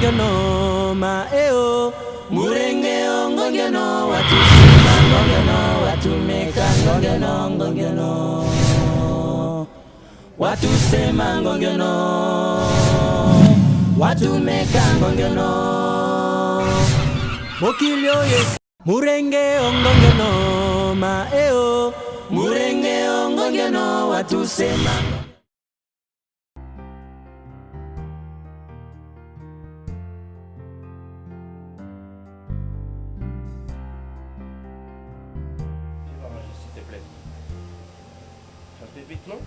ngongeno ma eo murenge ngongeno watusima ngongeno watumeka ngongeno watusema ngongeno watumeka ngongeno mokilio ye murenge ngongeno ma eo murenge ngongeno watusema. Non?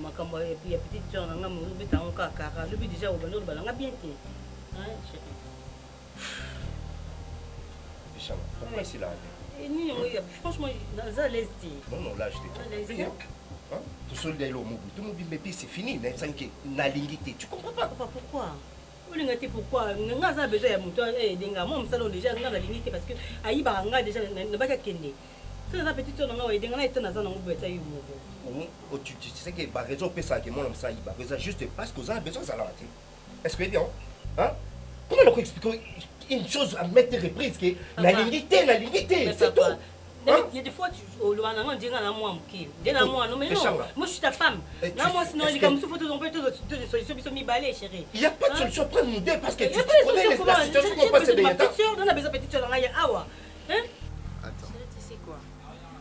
Makambo ya petite soeur nanga mozubi tango kaka lobi déjà obando balanga bien te hein chérie Bichama, pourquoi ici là? Franchement ça laisse dire. Non là je t'ai compris. Hein? Tout seul d'ailleurs au Mobu, tout Mobu mais puis c'est fini, na lingité, tu comprends pas? Papa pourquoi? Olingate pourquoi? Nga za besoin ya muto denga moi msalo déjà nga na lingité parce que ayiba nga déjà ne ba ka kende. La petite soeur nanga denga na etana za nango beta yumo. Tu sais que la raison pour ça que moi ça il juste parce que vous avez besoin de ça là. Est-ce que bien hein? Comment on peut expliquer une chose à mettre reprise que la limité c'est tout. Il y a des fois tu au loin on dit na moi mki. Dena moi non mais non. Moi je suis ta femme. Non moi sinon il comme faut on peut toutes solutions biso mi balai chérie. Il y a pas de solution prendre nous deux parce que tu connais la situation qu'on passe derrière toi. On a besoin de petite soeur nanga ya awa. Hein? Attends. Tu sais quoi?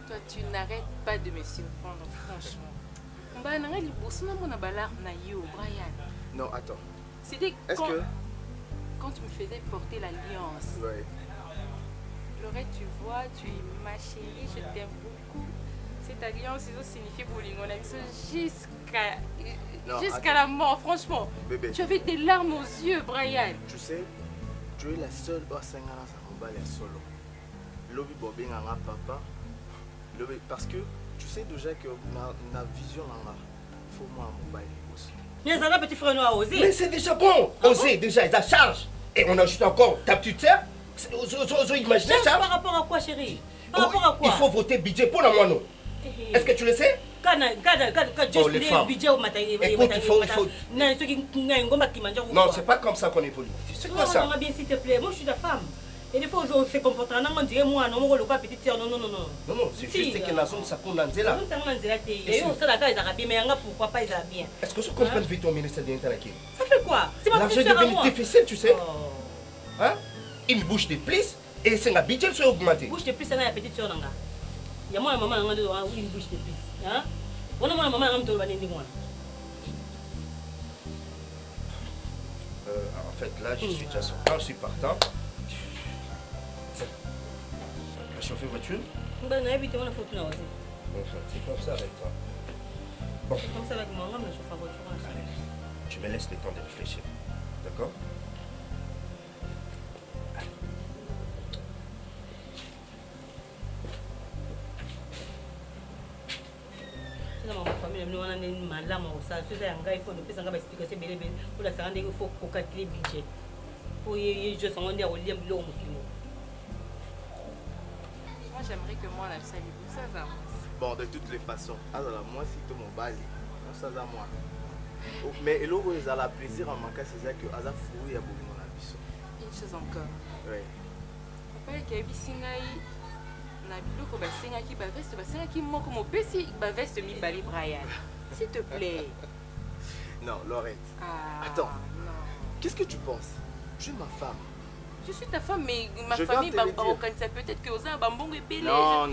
Toi tu n'arrêtes pas de me surprendre franchement. Non, attends. C'était quand tu me faisais porter l'alliance. Ouais. Lorette, tu vois, tu es ma chérie, je t'aime beaucoup. Cette alliance, ça signifie pour les jusqu'à la mort, franchement. Bébé. Tu avais des larmes aux yeux, Brian. Tu sais, tu es la seule Osangana Samobale solo. Lobi Bobé Nanga papa. Parce que tu sais déjà que ma vision là, il faut moi mobile aussi. Mais ça va petit frère noir oser. Mais c'est déjà bon. Oser déjà, ils a charge. Et on ajoute encore ta petite sœur. Oser imaginer ça. Par rapport à quoi chérie? Par rapport à quoi? Il faut voter budget pour la mono. Est-ce que tu le sais? Quand le budget au matin, écoute, il faut... Non, c'est pas comme ça qu'on évolue. C'est quoi ça? Non, bien s'il te plaît, moi je suis ta femme. Et des fois, on se comporte on dirait moi, non, on pas petite sœur, non. Non, c'est juste que la zone, ça compte dans là. Et on se la gare, ils ont bien, mais pourquoi pas ils ont bien? Est-ce que tu comprends vite ton ministère de l'Intérieur? Ça fait quoi? C'est ma petite sœur à moi. L'argent devient difficile, tu sais. Hein? Une bouche de plus et c'est un budget qui augmenté. Bouche de plus, c'est la petite sœur. Il y a moi, maman, une bouche de plus. Hein? On a maman, en fait, là, je suis déjà sortant, je suis partant. Chauffer voiture? Ben, on a photo là aussi. C'est comme ça avec toi. Bon. C'est comme ça avec moi, on a chauffé voiture. Allez, tu me laisses le temps de réfléchir. D'accord? Dans ma famille, nous avons une madame au ça. C'est un gars, il faut nous faire une explication. Pour la salle, il faut calculer le budget. Pour y jouer son monde, il y a un long. J'aimerais que moi, la salle, ça va. Bon, de toutes les façons, alors moi, si tu m'en bats, ça va moi. Mais là où ils ont la plaisir en manquant, c'est ça que Aza fouille à beaucoup mon avis. Une chose encore. Oui. Papa, il y a un singaï. Nabiloko basenga ki baveste basenga ki moko mopesi baveste mi bali Brian. S'il te plaît. Non, Laurette. Ah, attends. Non. Qu'est-ce que tu penses? Je suis ma femme. Je suis ta femme, mais ma famille va peut-être que Oza Bambongo est pelé. Non.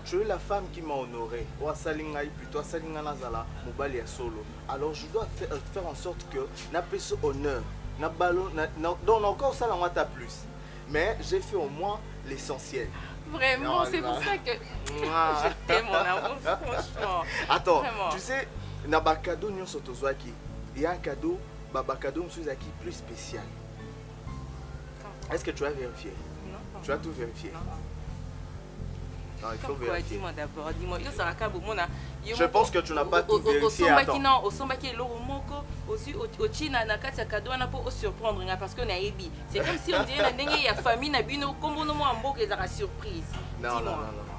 Tu es la femme qui m'a honoré. Oasalingaï plutôt Oasalinga Nazala, Mobali est solo. Alors je dois faire en sorte que n'a pas ce honneur. N'a ballon, donc encore ça la ta plus. Mais j'ai fait au moins l'essentiel. Vraiment, c'est pour ça que je t'aime, mon amour, franchement. Attends, vraiment. Tu sais, il y a un cadeau il y a un cadeau, plus spécial. Est-ce que tu as vérifié? Non. Tu as tout vérifié? Non. Non, il faut vérifier. Dis-moi d'abord, dis-moi. Je pense que tu n'as pas tout vérifié. Attends. Au sombaki l'euro moko, aussi au China na kati cadeau na pour surprendre parce qu'on a ébi. C'est comme si on dirait na y a famille na bino comme on mo ambo que la surprise. Non,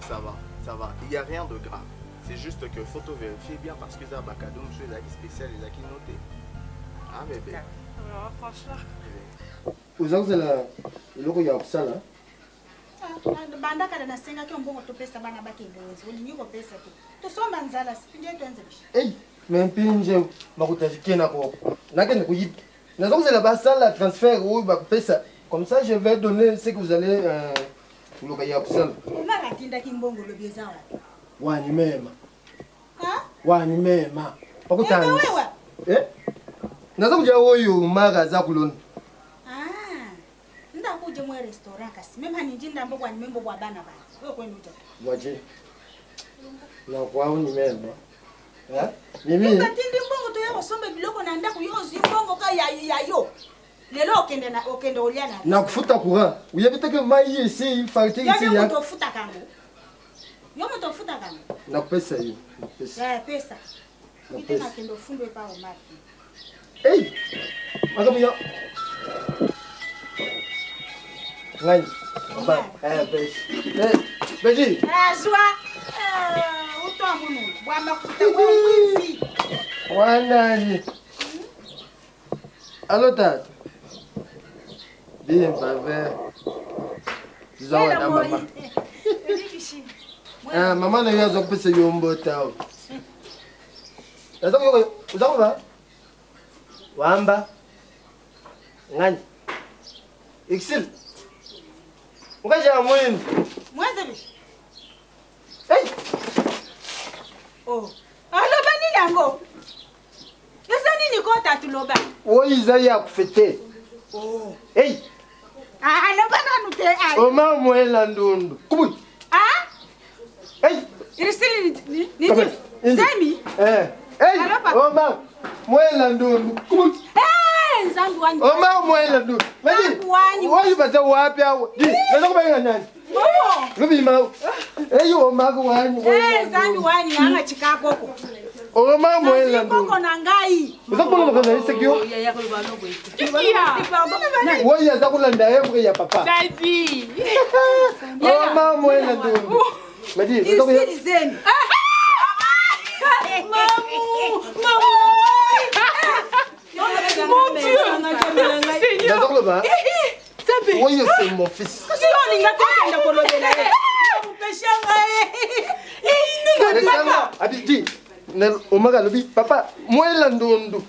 ça va. Il n'y a rien de grave. C'est juste que faut te vérifier bien parce que ça va cadeau monsieur les spécial les qui noté. Ah bébé. Alors, franchement. Vous avez le logo ya kusala. Banda kada nasenga ke mbongo to pesa bana bakendezi. Ulinyi ko pesa tu. To soma nzala sipinde tuanze bishi. Hey, mempinje makutajikena ko. Nakende kuyipa. Nazo kuzela basala transfert ou ba pesa. Comme ça je vais donner ce que vous allez logo ya kusala. Mara tinda kimbongo lo bieza wa. Wani mema. Ha? Wani mema. Pakutani. Wewe. Nazo kuja oyo maga za kulona. Kuje mwe restaurant kasi mema ninjinda mbogo ni membo bwa bana bana wewe kwenu uta Waje na kwao ni mema mimi katindi mbongo to yao sombe biloko na ndaku yozi mbongo ka ya yo lelo okende oliana na kufuta courant uyabiteke mai ici farti ici ya yo mtofuta kango na pesa hiyo na pesa ya pesa kitena kendo fundwe pa o maki hey magabuya Ngai. Beji. Azwa. Uto amuno. Bwa makuta kwa mwizi. Wanani. Allo tata. Bien bave. Zawa na mama. Mama na yazo kupesa yombo tao. Uzako ba? Wamba. Ngani. Excel. Ukaja mwini. Mwaze bishi. Hey. Oh. Aloba ni yango. Yesa nini kota tuloba? Oyiza ya kufete. Oh. Hey. Aloba nanu te ai. Oma mwela ndundu. Kubu. Hey. Irisili ni Semi. Hey. Oma mwela ndundu. Kubu. Nzangu wani. Oma mwela ndundu. Medi. Wani baza wapi awo? Di, nazo kubenga nani? Oh. Lubi mau. Hey oma ko wani. Nzangu wani anga chikakoko. Oma mwela ndundu. Koko na ngai. Uza kubona kana isekyo? Ya ko bano bwe. Qu'est-ce Woyi aza kulanda yebwe ya papa. Daddy. Oma mwela ndundu. Medi, uza kuya. Isilizeni. Mon Dieu. Seigneur. Oui, c'est mon fils. Abidi, Omaga lobi, papa, moi la ndundu.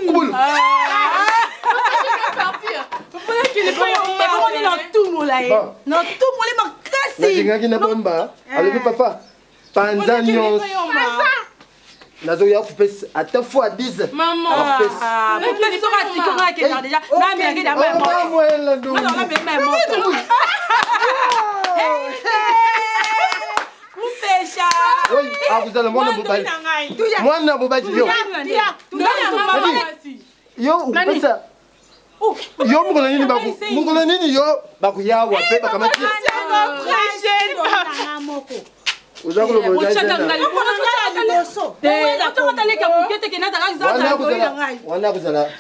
Kubulu. Papa, panzanios. Nazo ya kupesa ata fois 10. Maman. Mais sera si qu'on a déjà. Na mais regarde maman. Moi la ndundu. Alors la maman. Oui, vous allez moi bobaji. Moi na bobaji yo. Yo, upesa. Yo mukona nini baku? Mukona nini yo bakuyawa pe bakamati. Uzakulo bojaji. Wana kuzala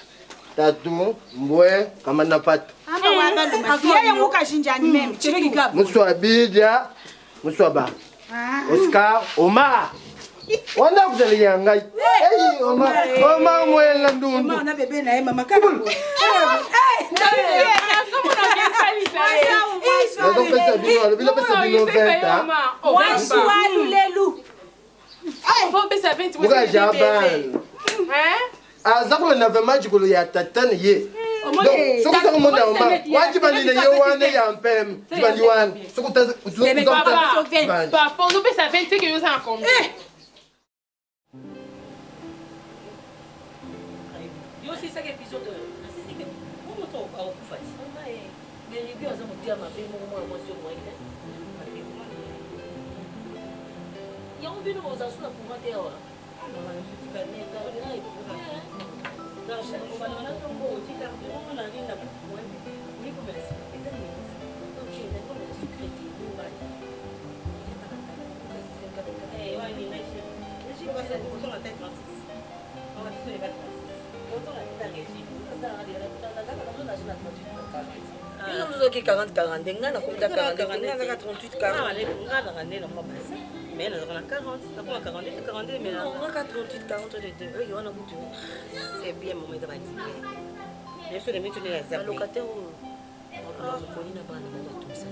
tatu mbwe kama napata. Muswa bidya, muswa ba. Oscar Omar. Wana kuzala yangai. Hey Omar mwela ndundu. Mama na bébé na mama kana. Pesa bino, bila pesa bino 20. Wansualu lelu. Faut baisser à 20. Muka jaban. Azakula na vemaji kulu ya tatani ye. Sokuta kumonda Omar. Wajibani na yo wane ya mpem. Jibani wane. Sokuta Papa, nous baisser à 20, c'est que nous en combien? Yo si ça épisode c'est que comment toi au kufati mais les gars ça me dit à ma fille moi sur moi il y a un vino aux asuna pour monter là maman je dis pas mais là il faut là je on va là tomber au petit carton on a rien à pour oui comme ça donc j'ai une comme le secret du bail eh ouais mais je vais passer pour la tête Francis on va se faire Nous sommes 40-40, nous sommes 38-40. Mais nous avons 40, nous avons 42, mais là. On a 38, 40 les deux. Oui, on a goûté. C'est bien, mon maître va dire. Bien sûr, les métiers de la Le zappé. locataire, on a connu la bande de tout ça.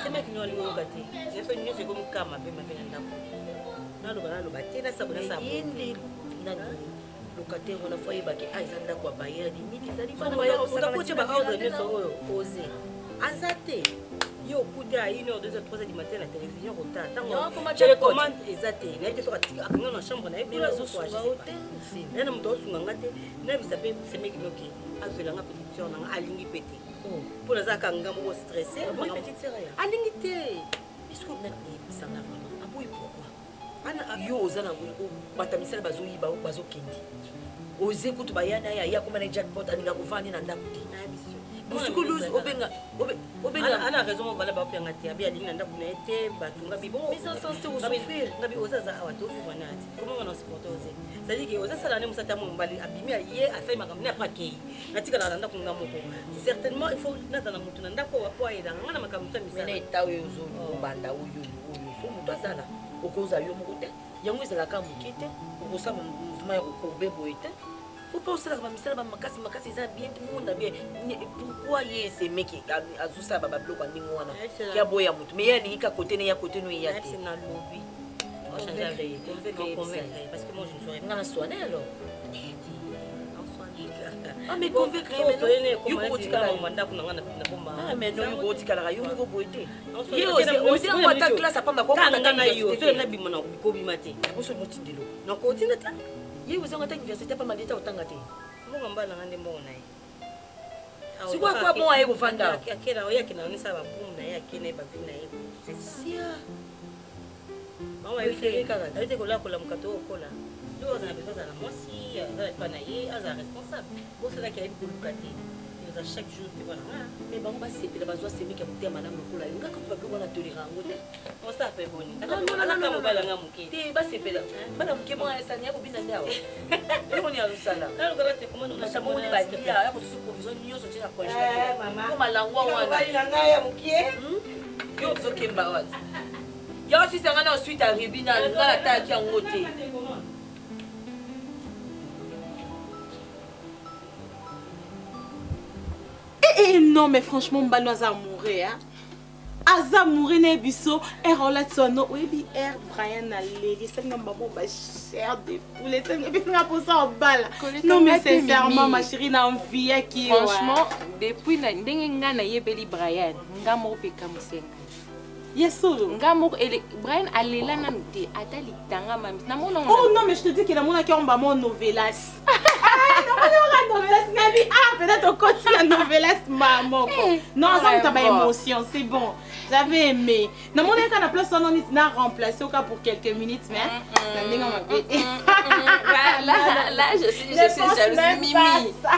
C'est moi qui nous avons locataire. J'ai fait une chose comme Kama, mais ma fille n'a pas. Nous avons locataire, là, ça vous a Mais il est locataire, on a fait baquer. Ah, ils ont d'accord, bailler des milliers. Ils ont on a coaché ma ordre de son osé. Azate. Yo, coude à 1h, 2h, 3h du matin, la télévision, on t'attend. Télécommande, Azate. Il y a des choses à dans la chambre, on a vu la sauce. Il y a un homme qui a été, il y a des mecs qui ont fait la pétition, on a aligné pété. Pour les accords, on a stressé. Aligné. Est-ce que vous avez ça avant? Ah oui, pourquoi? Yo, vous avez batamisel bazoyi bazokindi. Oze kutu bayana ya komana jackpot aninga kuvani na ndakuti. Busukuluz obenga ana raison on va là-bas pour ngati abi alinga ndaku na été batunga bibo. Mais ça c'est au souffrir. Ngabi ozaza awato vivana ati. Comment on se porte oze? Ça dit que ozaza la ne musata mo mbali abimi aye afai makamne apaki. Natika la ndaku ngamoko. Certainement il faut na dans mutu na ndako wa kwa ida ngana makamta misala. Mais tawe ozo banda uyu so mutazala. Okoza yo mukote. Yango ezalaka mokite. Okosama mouvement ya kobebo ete. Faut pas aussi la misala ba makasi eza bien tout le monde bien. Pourquoi y ces mecs azusa ba bloc kwa ningo wana? Ya boya mutu. Mais ya ninga côté ne ya côté no ya te. C'est na lobby. On change la vie. Parce que moi je ne Ngana soigner alors. Ah Ah mais convaincre mais non. Yuko tikala manda kuna ngana na bomba. Ah mais non yuko tikala yuko boite. Yo aussi on attaque là ça pas ma comprendre na yo. So na bimona ko bimate. Akoso motindelo. Na ko tinda ta. Ye vous avez université pas malita otanga te. Mbongo mbala ngande mbona yi. Sikwa kwa bon aye kufanda. Akela oya kinaonisa babunda yakene babina yi. C'est sia. Mama yifike kaka. Ayite kola kola mukato okola. Nous avons besoin de la moitié, de la responsable. Pour cela qui a une boulukati. Nous avons chaque jour que voilà. Mais bon, c'est que la base c'est que vous madame le cola. Nga quand tu vas tolérer en côté. On ça fait bon. Non. T'es bas c'est pela. Madame qui moi ça n'y a pas bien d'ailleurs. Et on y a le sala. Là le gars comment on a ça on va dire ya ko su provision nyo so tina ko jina. Ko malangwa wana. Ba ilanga ya mukie. Yo zo kemba wa. Yo si ça ngana ensuite à ribina ngala ta ki en côté. Non, mais franchement, Mbano a mouru. Aza mouru ne biso et relate son nom. Oui, bi air Brian a leli. C'est un babo ba cher de poulet. C'est un peu pour ça en balle. Non, mais sincèrement, ma chérie, n'a envie qui. Franchement, depuis la ndenge na yebeli Brian, nga mo pe kamusenga. Yeso. Nga mo Brian alela na nte atali tanga mami. Na mona. Oh non, mais je te dis que la mona qui on ba mon novelas. Ah, peut-être au quotidien la novelas maman. Non, ça me t'a émotion, c'est bon. J'avais aimé. Non, mon écran a place on a remplacé au cas pour quelques minutes, mais là, je suis jalouse.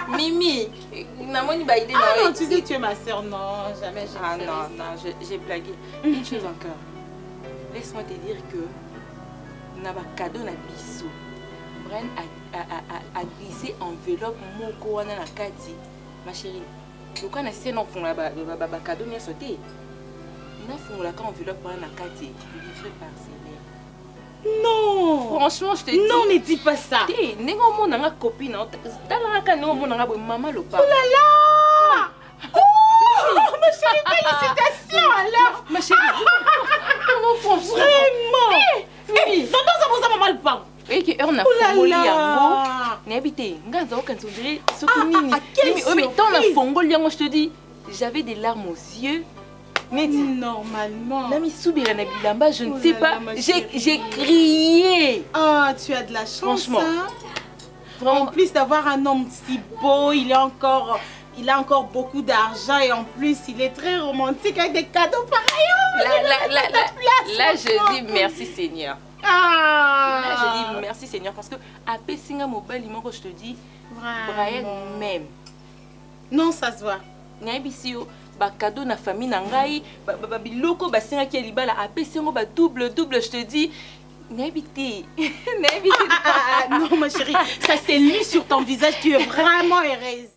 Mimi. Ah non, tu dis que tu es ma soeur. Non, jamais. Ah non, j'ai blagué. Une chose encore. Laisse-moi te dire que n'a pas cadeau na biso. Brian a glissé enveloppe moko wana na kati. Ma chérie, pourquoi na c'est non fond là ba cadeau ni sauté. Na fond la enveloppe wana na kati, livré par Célène. Non. Franchement, je te dis. Non, ne dis pas ça. Té, nengo mo na copine, tala ka nengo mo na maman le pas. Oh là là. Oh, ma chérie, félicitations alors. Ma chérie. Comment franchement? Vraiment. Oui. Non, ça vous a maman le pas. Et que on a fongoli yango n'habité ngaza aucun sourire sokonini mais dans la fongoli yango je te dis j'avais des larmes aux yeux normalement nami soubira na bilamba je ne sais pas j'ai crié. Ah, tu as de la chance, franchement en plus d'avoir un homme si beau, il a encore beaucoup d'argent et en plus il est très romantique avec des cadeaux pareils. Là je dis merci Seigneur. Ah. Là, je dis merci Seigneur parce que à Pessinga mobile que je te dis Brian même. Non, ça se voit. N'abisio ba cadeau na famille na ngai ba biloko ba singa ki libala a Pessinga ba double je te dis n'habité. Non ma chérie, ça s'est lu sur ton visage, tu es vraiment heureuse.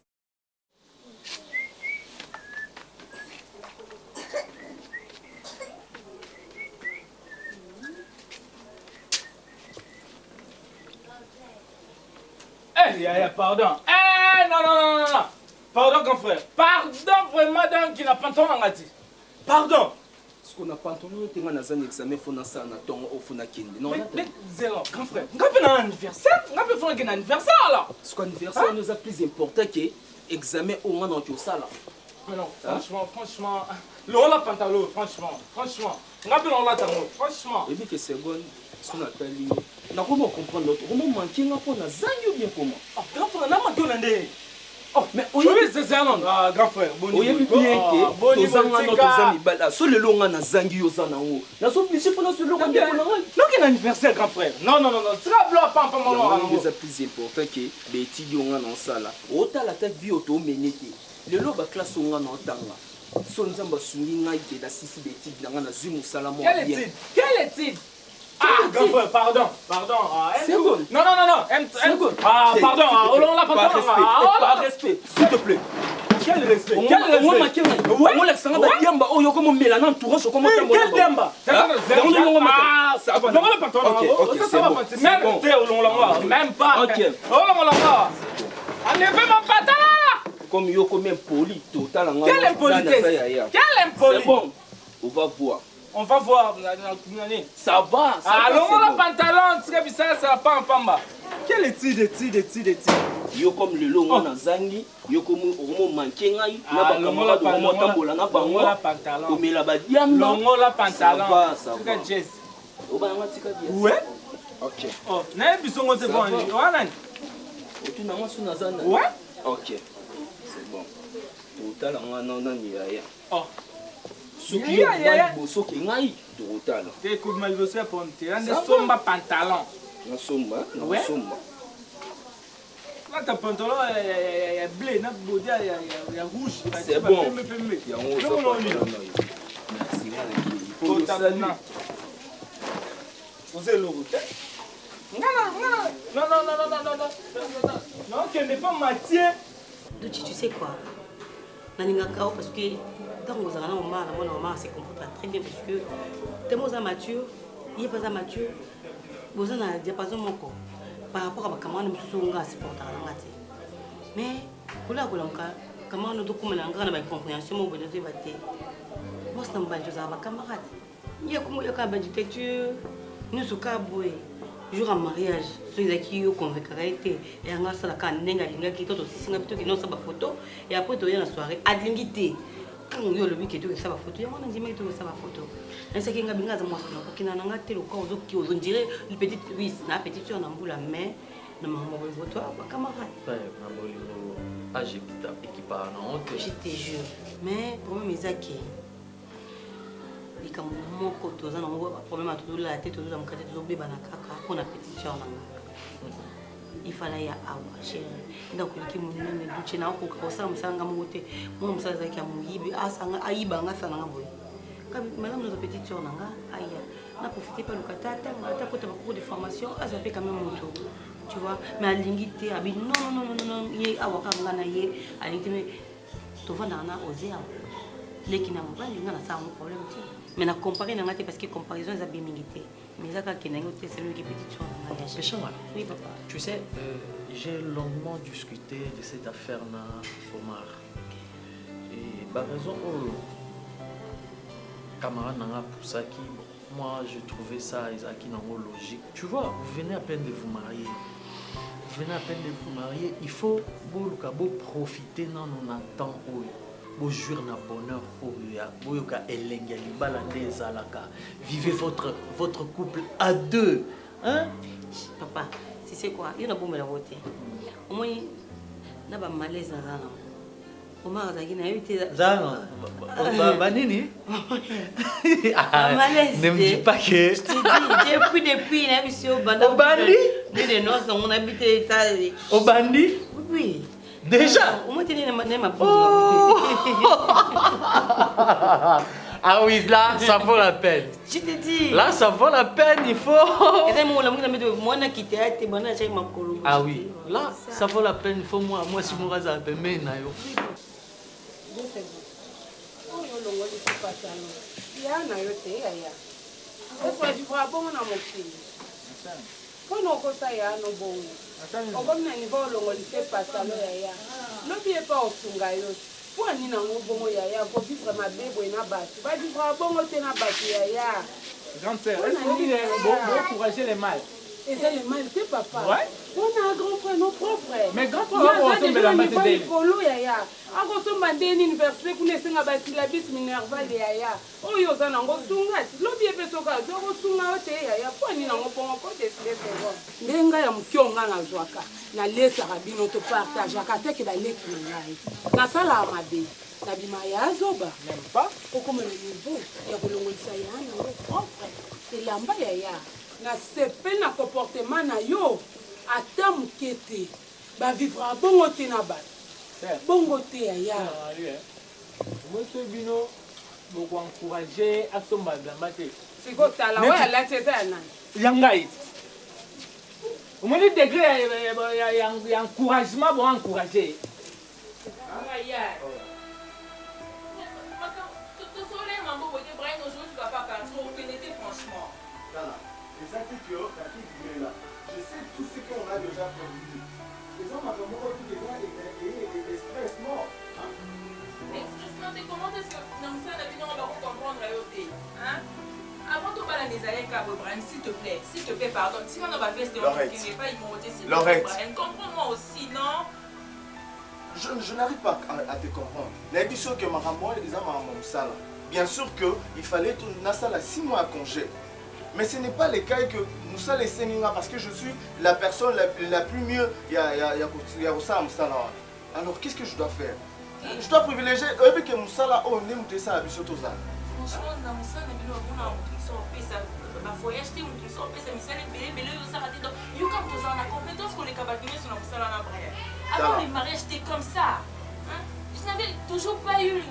pardon. Eh, non. Pardon, grand frère. Pardon, vraiment, d'un qui n'a pas ton angati. Pardon. Ce qu'on a pas entendu, c'est qu'on a un examen, il faut que ça na kinde. Non, mais zéro, grand frère. On a fait un anniversaire. On a fait un anniversaire là. Ce qu'on anniversaire nous a plus important que l'examen au moins dans ça là. Mais non, franchement. L'on a pantalon, franchement. On a fait l'on l'a franchement. Et bien que c'est bon, ce qu'on appelle. On a comment comprendre l'autre. Comment manquer on a zango bien comment. Ah, grand frère, on a manqué l'année. Oh, mais oui, c'est un nom. Ah, grand frère, bon niveau. Oui, bien que tozanga notre ami bala. So le longa na zangi yo sana wo. Na so obligé pour ce longa bien na. Non, quel anniversaire, grand frère. Non. Tu vas bloquer pas mon nom. C'est plus important que les étudiants dans ça là. Autant la tête vie auto menete. Le loba classe on a tanga. So nzamba sungi ngai ke da sisi beti na na zimu sala mo bien. Quelle étude? Ah, grand frère, pardon. C'est bon. Non. Ah, pardon, on l'a pas respect, s'il te plaît. Quel respect? On l'a sanga da diamba o yo comme melana entourage comme ta mo. Quel diamba? Ah, ça va. Non, OK, ça va pas. Même t'es on l'a même pas. OK. On l'a. Enlevez mon pantalon. Comme yo comme poli total en. Quelle impolitesse? C'est bon. On va voir. On va voir. Ça va. Allons le pantalon, tu sais ça ça pas en pamba. Quelle étude. Yo comme le long on a zangi, yo comme on manqué ngai, na ba camarade on tambola na bango. Pantalon. O mela ba diamba. Longo la pantalon. Ça va. Tu sais O ba ngatika bien. Ouais. OK. Oh, na bisongo c'est bon. Wana. O tu na ngasu na zana. Ouais. OK. C'est bon. Total en na ni ya. Oh. Soki yo ba boso ke ngai total. Te coup de malversé pour te rendre somba pantalon. Na somba, ouais. Somba. Là ta pantalon est bleu, na body est rouge. C'est bon. Il y a totalement. Vous êtes lourd. Non, que n'est pas Mathieu. Tu sais quoi? Naningakao parce que tant que vous avez un moment, c'est comporte très bien parce que tellement ça mature, il est pas ça mature. Vous en avez diapason mon corps par rapport à comment nous sommes supporter la ngati. Mais pour la comment nous documents en grande compréhension mon bonheur de battre. Moi c'est un banjo ça va camarade. Il y a comme il y a quand architecture nous sommes caboué. Jour en mariage, ceux qui ont convaincu et en ça la canne nenga linga qui toto singa plutôt que non ça ba photo et après tu viens la soirée adlingité quand yo le week to ça ba photo ya mona ndima to ça ba photo et c'est kinga binga za moi na ko kina nanga telo ko zo ki on dirait le petit oui na petit sur na mbula mais na maman photo ba camarade na bolingo age équipa na honte je te jure mais pour mes acquis il comme mon côté ça non problème à tout la tête tout dans côté tout bébé na kaka pour na petite soeur il fallait ya awa chérie donc qui mon nene duche na ko ko sa musanga mote mon musaza ki amuyibi asanga ayiba nga sana ngabo comme madame notre petite soeur nanga aya na profiter pas le katata ngata ko ta beaucoup de formation ça fait quand même moto tu vois mais alingité abi non ye awa kanga na ye alingité mais to vanda na oser lekina mobali nga na ça un problème ti mais na comparer na ngate parce que comparaison est abimingité mais ça quand kenango c'est celui qui petit sur na mariage. Oui papa. Tu sais j'ai longuement discuté de cette affaire na Omar et par raison camarade nanga pour ça qui moi je trouvais ça qui n'a pas logique. Tu vois, vous venez à peine de vous marier. Il faut profiter dans nos temps où vous jouir na bonheur vivez votre couple à deux. Hein? Papa, tu sais quoi? Il y a un bon voter. Au moins, il y a un malaise dans la Omar Zaghi n'a eu été. Banini? Malaise. Ne me dis pas que. Je te dis, depuis, il y a monsieur Banda. Au Bandi? Les noces, on habitait ça. Au Bandi? Oui. Déjà? Au moins, tu n'es ma Ah oui, là, ça vaut la peine. Je te dis. Là, ça vaut la peine, il faut. Ah oui, là, ça vaut la peine, il faut moi si je me suis mais mpona okosa ya no bongo okomi na niveau olongolise patalo yaya lobi epa osunga yo mpo ani nango bongo yaya kovivre mabe boye na bato bavivre bongo te na bato yaya. Grande sœur, est-ce que vous encouragez les mâles? Et c'est le mal, c'est papa. Ouais. On a un grand frère, nos propres frères. Mais grand frère, on va tomber dans la tête d'elle. Agoso mandeni université kunesenga basilabis minerval yaya. Oyo za nango sunga. Lobi epesoka doko sunga ote yaya. Poni nango pongo ko desle sego. Ndenga ya mkyonga na zwaka. Na lesa rabino to partage akate ke ba leki ngai. Na sala amabe. Na bima ya zoba. Même pas. Okoma na niveau ya kolongolisa ya nango propre. C'est lamba yaya. Na sepe na comportement na yo ata moke te bavivra bongo te na bato bongo te yaya. Monsieur Bino bokoencourage asomba bilamba te sikotala oyo alati eza ya nani ya ngai omoni degré ya encouragement boencourage je sais tout ce qu'on a déjà prévu. Les hommes ont express mort. Mais expressement, comment est-ce que dans ça, on va comprendre la beauté? Avant de parler des années, Brian, s'il te plaît, pardon. Si on va faire ce qui n'est pas immortel, s'il te plaît, Brian, comprends-moi aussi, non? Je n'arrive pas à te comprendre. L'ambition que ma maman et les hommes ont ça. Bien sûr qu'il fallait tourner ça 6 mois à congé. Mais ce n'est pas le cas que Moussa les Séninga parce que je suis la personne la plus mieux. Alors qu'est-ce que je dois faire? Je dois privilégier eux que Moussa là on aime tout ça à Bisotoza. Franchement, dans Moussa, on a un voyage, on a compétence pour les cabinets sur Moussa là. Avant le mariage, c'était comme ça. Je n'avais toujours pas eu le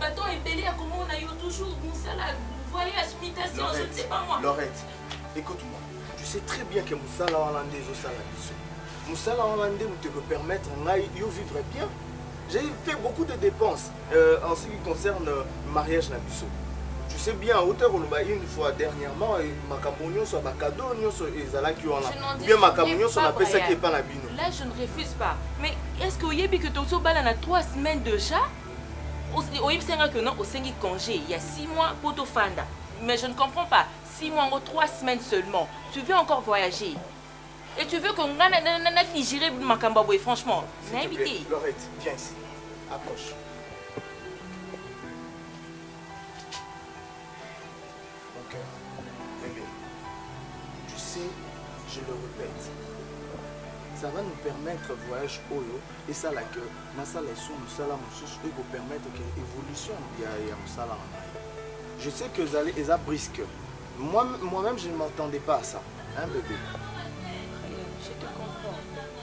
bâton ébellé à comment on a eu toujours Moussa là. Voyage, imitation, je ne sais pas moi. Laurette, écoute-moi. Tu sais très bien que Moussa la Hollandais est au Salabiso. Moussa la Hollandais nous te permettre de vivre bien. J'ai fait beaucoup de dépenses en ce qui concerne le mariage Nabiso. Tu sais bien, à hauteur, on a une fois dernièrement, ma camonion soit ma cadeau, et Zala qui ont bien ma camonion soit appelé ça qui n'est pas la bino. Là, je ne refuse pas. Mais est-ce que vous avez vu que ton soba a 3 semaines déjà? Au Ypsenga que non, au Sengi congé, il y a 6 mois pour tout fanda. Mais je ne comprends pas. 6 mois ou 3 semaines seulement. Tu veux encore voyager? Et tu veux qu'on ait Nigéré Makambaboué, franchement. J'ai invité. Laurette, viens ici. Approche. Mon cœur, bébé. Tu sais, je le répète. Ça va nous permettre de voyage Oyo et ça là que Nasala et Sou Moussala Moussous et vous permettre que l'évolution de Moussala en aille. Je sais que vous allez les brisque. Moi-même je ne m'attendais pas à ça. Hein bébé? Je te comprends.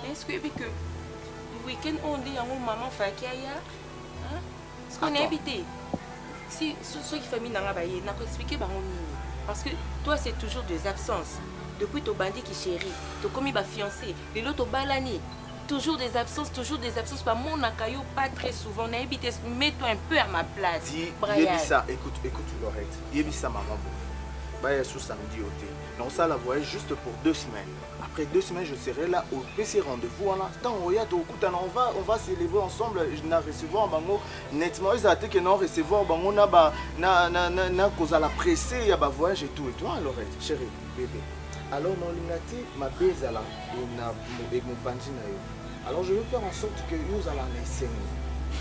Est-ce que le week-end on dit à mon maman Fakaya? Est-ce qu'on est habité? Si ceux qui famille n'a pas expliqué parce que toi c'est toujours des absences. Depuis ton bandit qui chérit, ton commis va fiancé, les autres balani, toujours des absences, pas mon akayo, pas très souvent. Mets-toi un peu à ma place. Brian. Écoute Laurette, Yébissa maman. Bah sous samedi au thé. Donc ça la voyage juste pour 2 semaines. Après 2 semaines, je serai là au PC rendez-vous. En l'instant, on va s'élever ensemble. Je n'ai recevoir bango nettement. Ils ont dit que non recevoir bango na cause à la pressée, il y a ba voyage et tout. Et toi Laurette, chérie, bébé. Alors non l'ingati ma bise là et mon bandina yo. Alors je veux faire en sorte que nous allons naître.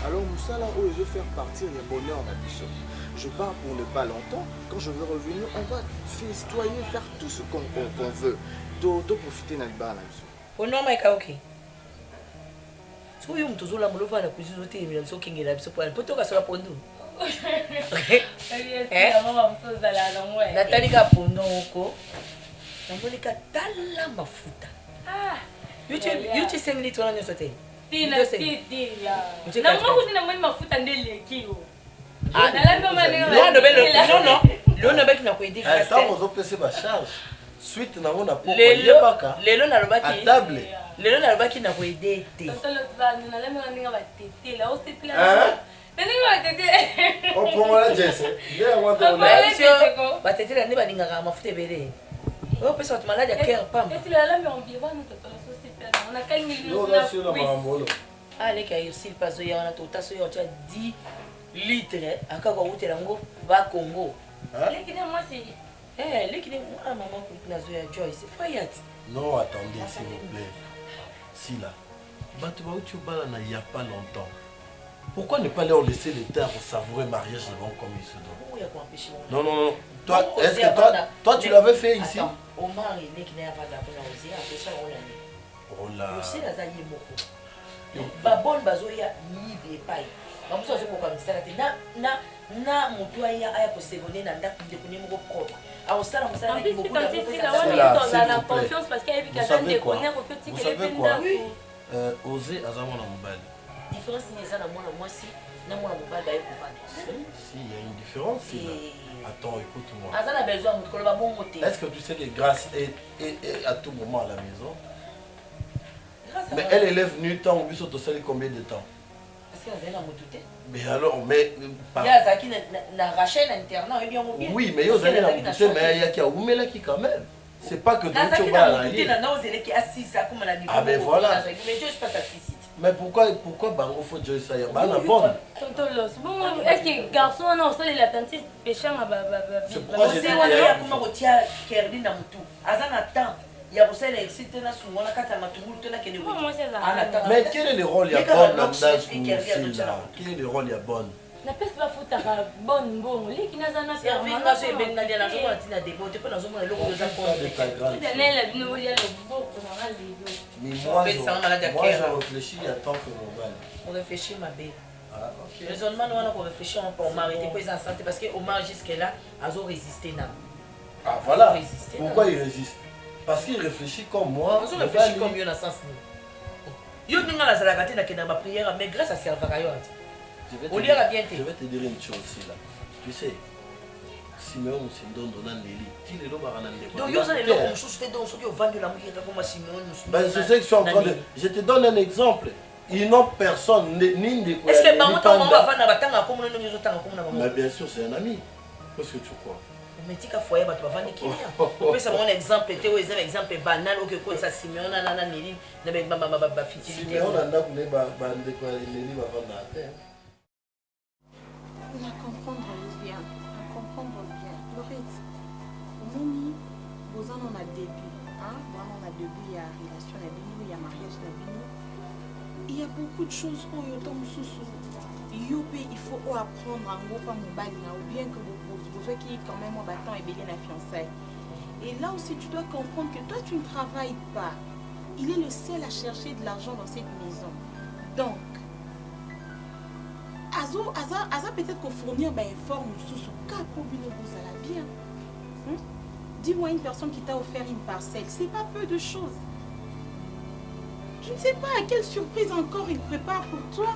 Alors Moussa là où je veux faire partir le bonheur à Bissot. Je pars pour ne pas longtemps. Quand je veux revenir, on va festoyer, faire tout ce qu'on veut. De profiter de la Bissot. Oh non mais ok. Soyons tous là mon la cuisine au thé mais on s'occupe la Bissot pour un poteau à la pondo. Nathalie Kapondo oko. Namolika tala mafuta. YouTube 5 litres on a sauté. Tina. Na mwa kuna mwa mafuta ndele kio. Non, avec na kwedi grâce. Ça on opese ba charge. Suite na on a pour yebaka. Lelo na lobaki. À table. Lelo na lobaki na kwedi te. Totolo tsana na lemo na ninga ba tete la o se pla. On prend la Jesse. Batete la ne balingaka mafuta ebele. Oh, parce que tu es malade, il y a cœur, pam. Et tu l'as là, mais on vit, on a quel million de Ah, les cailloux, s'il passe, il y a 10 litres. À quoi vous êtes va Congo. Les qui moi, c'est. Eh, les qui moi, maman, Joyce, c'est Fayat. Non, attendez, s'il vous plaît. Si là, il n'y a pas longtemps. Pourquoi ne pas leur laisser le temps pour savourer le mariage devant comme il se doit? Non, non, non. Toi, est-ce que toi tu l'avais fait ici? Omar, il est qui n'a pas d'apologie, après ça, on l'a dit. Oh là. Aussi, la zaïe est moko. Babon bazoya ni des pailles. Comme ça, je peux pas me dire na mon toit y a pour ségonner dans date de connaître mon propre. Alors ça, on s'arrête avec beaucoup de la confiance parce qu'il y a des gens qui connaissent au petit que les gens oser azamo na mobile. Différence ni ça na moi si na moi mobile ba ekuvana. Si, il y a une différence là. Attends, écoute-moi. Azana a besoin de koloba bon côté. Est-ce que tu sais que Grâce est à tout moment à la maison? Mais elle est venue tant au bus au combien de temps? Parce qu'elle vient à Moutouté. Mais alors, mais... Il y a Zaki na Rachel internat et bien mobile. Oui, mais il y a Zaki na Moutouté, mais il y a qui a Oumela qui quand même. C'est pas que tu vas à la ligne. Ah ben voilà. Mais Dieu, je passe à 6. Mais pourquoi Bango faut Joyce ça? Bah la bonne. Est-ce que garçon on a aussi la tante péchant à c'est pourquoi j'ai dit comment retient Kerdi na Moutou. Azana temps. Il y a aussi l'excité na sungona kata matungulu tena kene. Mais quel est le rôle il y a bonne dans quel est le rôle il y a bonne? La peste va foutre à bonne bon. Les qui n'a pas servi pas ce ben na la joie tina déboté pour la zone le logo de la Daniel nous il y a le beau pour mais moi je réfléchis à tant que mobile. On réfléchit ma belle. Ah OK. Raisonnement nous on réfléchit on Omar était pas en santé parce que Omar jusque là a résisté là. Ah voilà. Pourquoi il résiste? Parce qu'il réfléchit comme moi. On réfléchit comme yo na sens nous. Yo ninga la salagate na kena ba prière mais grâce à Servarayo. Je vais te dire une chose aussi là. Tu sais, Simeon Sindo Donan Nelly, tu les lois donc, il y a des choses qui ont vendu la musique comme Simeon. C'est ça que je suis en train de. Je te donne un exemple. Ils n'ont personne, ni des. Est-ce que Bango va faire un comme nous? Mais bien sûr, c'est un ami. Qu'est-ce que tu crois? Mais tu as foyer, tu vas vendre qui vient. On peut savoir un exemple, tu as un exemple banal, ou que quoi, ça Simeon, Nana Nelly, n'a fiti. Simeon, Nana Nelly, va vendre à terre. On a comprendre bien, on comprendre bien. Laurette, Momi, vous en a début, hein? Moi, on a début, il y a relation, il y a mariage, il y a beaucoup de choses où il y a il faut apprendre en gros pas mobile, ou bien que vous voyez qui quand même en battant et bélier la fiançaille. Et là aussi, tu dois comprendre que toi, tu ne travailles pas. Il est le seul à chercher de l'argent dans cette maison. Donc, Aza peut-être qu'on fournit un effort sous ce cas pour vous allez bien. Dis-moi une personne qui t'a offert une parcelle, c'est pas peu de choses. Je ne sais pas à quelle surprise encore il prépare pour toi.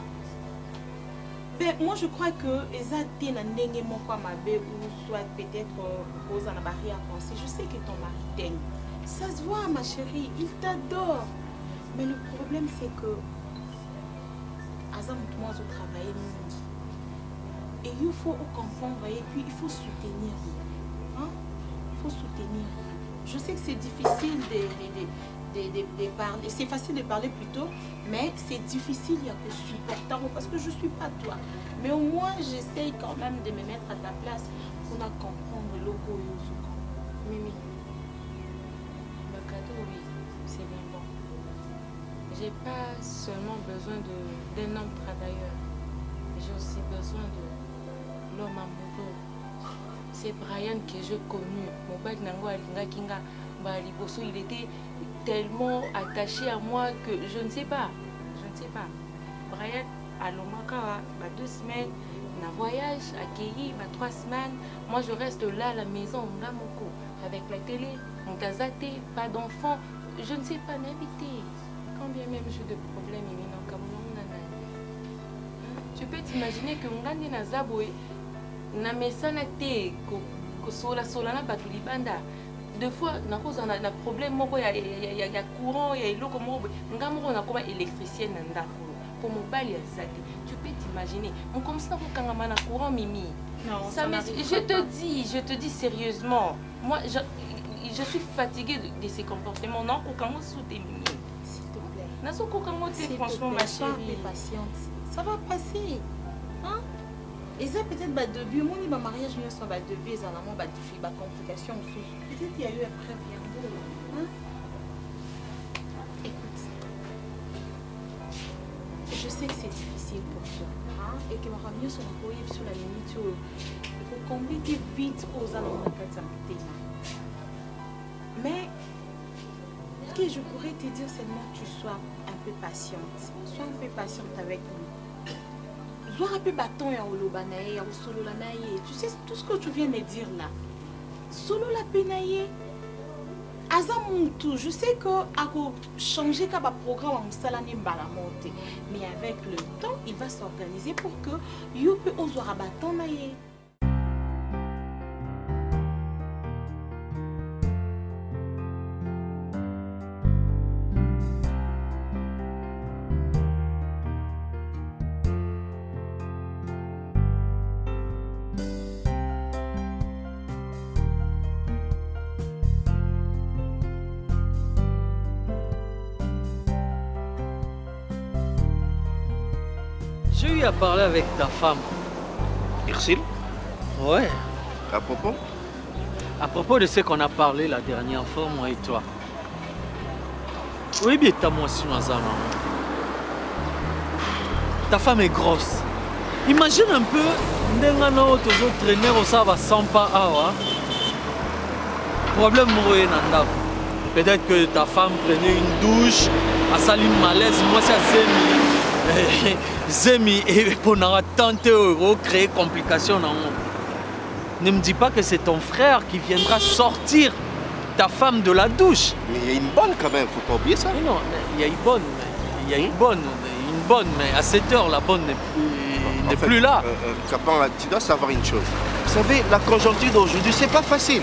Ben, moi je crois que Ezate n'a n'engagement quoi ma belle ou soit peut-être pose en barrière à penser. Je sais que ton mari t'aime. Ça se voit ma chérie, il t'adore. Mais le problème c'est que Azam moi je travaille. Et il faut comprendre et puis il faut soutenir. Hein? Il faut soutenir. Je sais que c'est difficile de parler. C'est facile de parler plutôt, mais c'est difficile, il y a que supporter parce que je ne suis pas toi. Mais au moins, j'essaye quand même de me mettre à ta place pour comprendre le logo. Mimi. Le cadeau, oui, c'est bien bon. J'ai pas seulement besoin d'un homme travailleur. J'ai aussi besoin de l'homme amoureux. C'est Brian que j'ai connu. Mon père il était tellement attaché à moi que je ne sais pas. Brian, à Lomaka, 2 semaines, un voyage, accueilli, 3 semaines. Moi, je reste là à la maison, avec la télé, mon gazaté, pas d'enfant. Je ne sais pas m'inviter. Quand bien même j'ai des problèmes, tu peux t'imaginer que Ngandi Nazaboé n'a mesana te sola na batu libanda. Deux fois, on a un problème, il y a courant, il y a l'eau, on a comme électricien pour mon bal. Tu peux t'imaginer. On comme ça, on a un courant, Mimi. Non, je te dis sérieusement. Moi, je suis fatiguée de ces comportements. Non, aucun sous tes mini. S'il te plaît. Naso aucun t'es franchement ma chérie. Patiente. Ça va passer. Hein? Et ça peut-être bah début, mon mariage nous sommes bah début, ils en ont bah des complications. Peut-être qu'il y a eu après bien beau. Hein? Écoute, je sais que c'est difficile pour toi, hein? Et que ma famille sont employés sur la limite. Il faut combiner vite aux alentours de la. Mais ce que je pourrais te dire, c'est que tu sois un peu patiente. Sois un peu patiente avec nous. Sois un peu bâton et olobanaye, solo lanaye. Tu sais tout ce que tu viens de dire là. Solo la penaye. Azamuntu, je sais que à changer comme programme en salane mbalamonte, mais avec le temps, il va s'organiser pour que you peut oser bâton naye. J'ai eu à parler avec ta femme. Ursule? Ouais. À propos? À propos de ce qu'on a parlé la dernière fois, moi et toi. Oui, bien, moi aussi, ta femme est grosse. Imagine un peu, traîner au Sava sans pas awa. Problème, peut-être que ta femme prenait une douche, à salir malaise, moi c'est Zemi et pour tenter de créer complications. Ne me dis pas que c'est ton frère qui viendra sortir ta femme de la douche. Mais il y a une bonne quand même, faut pas oublier ça. Mais non, il y a une bonne, mais à cette heure la bonne n'est plus là. Capan, tu dois savoir une chose. Vous savez, la conjoncture d'aujourd'hui, c'est pas facile.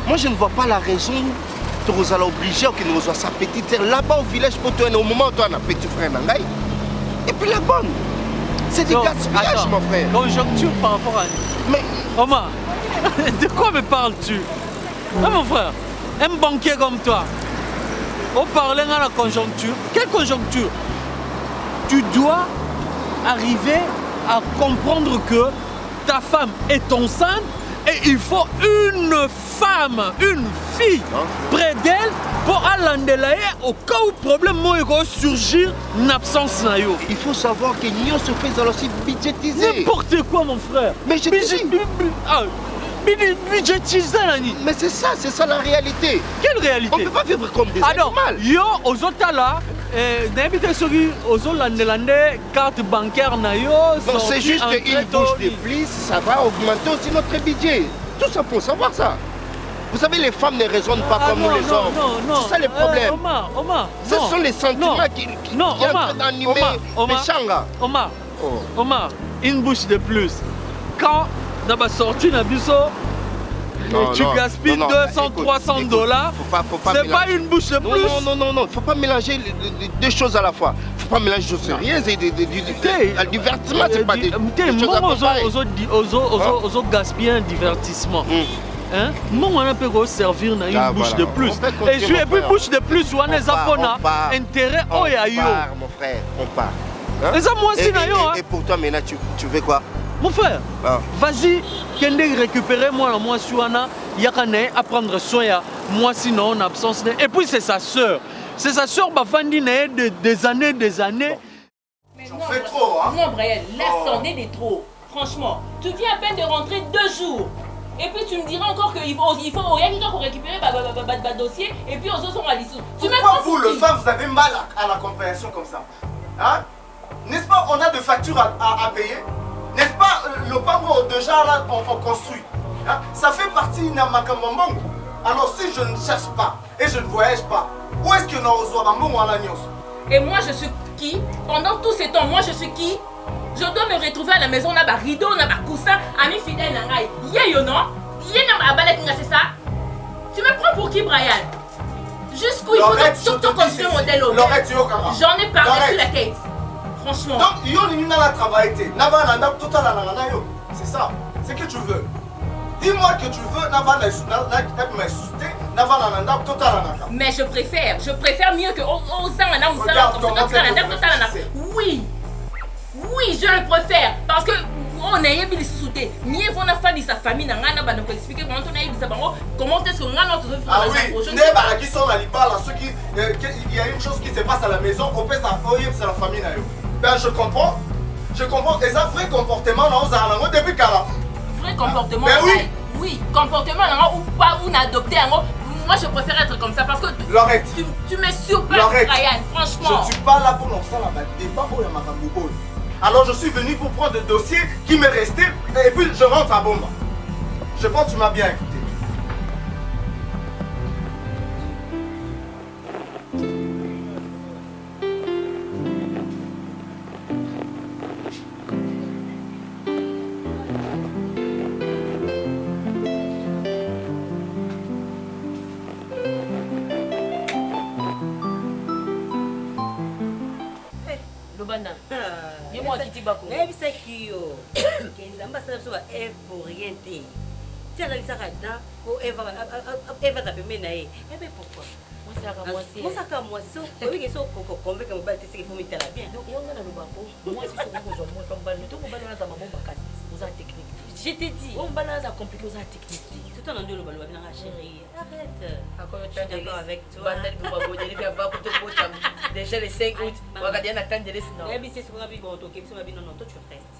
Moi, je ne vois pas la raison de nous aller obliger que nous soyons sa petite sœur là-bas au village pour toi, au moment où tu as un petit frère Nangaï. Et puis la bonne, c'est du gaspillage, mon frère. Conjoncture par rapport à... Mais... Omar, de quoi me parles-tu? Ah, mon frère, un banquier comme toi, on parlait dans la conjoncture. Quelle conjoncture? Tu dois arriver à comprendre que ta femme est enceinte et il faut une femme, une fille près d'elle pour aller au cas où problème va surgir en absence. Il faut savoir que Nyon se fait aussi budgétiser. N'importe quoi, mon frère. Mais je budgétiser. Mais c'est ça la réalité. Quelle réalité? On ne peut pas vivre comme des animaux. Yo, aux autres là, n'habitez sur aux autres carte bancaire na yo. Non, c'est juste une bouche de plus, ça va augmenter aussi notre budget. Tout ça pour savoir ça. Vous savez, les femmes ne raisonnent pas comme nous les hommes. C'est ça le problème. Omar, ce sont les sentiments qui sont en train d'animer les changas. Omar, une bouche de plus. Quand on va sortir dans biso, tu gaspilles 200, 300 dollars. C'est pas une bouche de plus. Non, faut pas mélanger deux choses à la fois. Faut pas mélanger choses sérieuses et du divertissement, c'est pas des choses à comparer. Aux gaspiller un divertissement. Hein? Moi, on peut servir dans une bouche de plus. Et puis, bouche de plus, on est à intérêt. On part, mon frère, on part. Et pour toi, maintenant, tu veux quoi? Mon frère, vas-y, récupérer moi la moi suana, yakane à prendre soin à moi sinon en absence. Et puis c'est sa soeur. C'est sa soeur Bafandi des années. J'en fais trop, hein? Non, Brian, là, c'en est des trop. Franchement, tu viens à peine de rentrer 2 jours. Et puis tu me diras encore qu'il faut quelqu'un pour récupérer le dossier et puis aux autres sont à l'issue. Pourquoi vous, le soir, vous avez mal à la compréhension comme ça? Hein? N'est-ce pas, on a des factures à payer? N'est-ce pas, le pango déjà là, on construit. Hein? Ça fait partie de Makamambongo. Alors si je ne cherche pas et je ne voyage pas, où est-ce que nous avons à la Nyos? Et moi je suis qui? Pendant tous ces temps, moi je suis qui? Je dois me retrouver à la maison, on a des rideaux, on a des coussins, amis fidèles, yé non? Yé n'a pas c'est ça? Tu me prends pour qui, Brian? Jusqu'où il faut tout construire mon modèle. J'en ai parlé sur la tête. Franchement. Donc, yo ni na travailler. C'est ça. C'est que tu veux. Dis-moi que tu veux mais je préfère mieux que oui, je le préfère parce que on a eu sauté. Mieux on a fait sa famille n'a pas nous expliquer comment on a eu comment est-ce qu'on a notre vie. Ah oui, qui sont là, ceux qui il y a une chose qui se passe à la maison, on peut s'envoyer c'est la famille là. Ben je comprends. Et ça vrai comportement dans aux depuis quand vrai comportement. Ben oui. Oui, comportement ou pas ou adopté moi je préfère être comme ça parce que Laurette, tu me surpasses Brian, franchement. Je ne suis pas là pour lancer la débat pour la makambo. Alors je suis venu pour prendre le dossier qui m'est resté et puis je rentre à Bomba. Je pense que tu m'as bien écouté. Dis-moi qui tu vas courir. Mais c'est qui yo? Qu'est-ce que ça va être pour rien te? Tu as laissé là pour Eva t'appeler menailler. Mais pourquoi? Moi ça comme moi ça. Oui que ça convainc que mon bâti c'est qu'il faut mettre la bien. Donc il y a un le babo. Moi si tu veux moi comme balle, tu me balle dans ma bombe casse. Vous avez technique. Je t'ai dit, on balance à compliquer aux techniques. Tout en deux le balle va venir chérie. Arrête. Encore tu es d'accord avec toi. Déjà le 5 août, on va regarder attendre de laisser non. Eh bien c'est ce qu'on a vu quand on ça va bien non toi tu restes.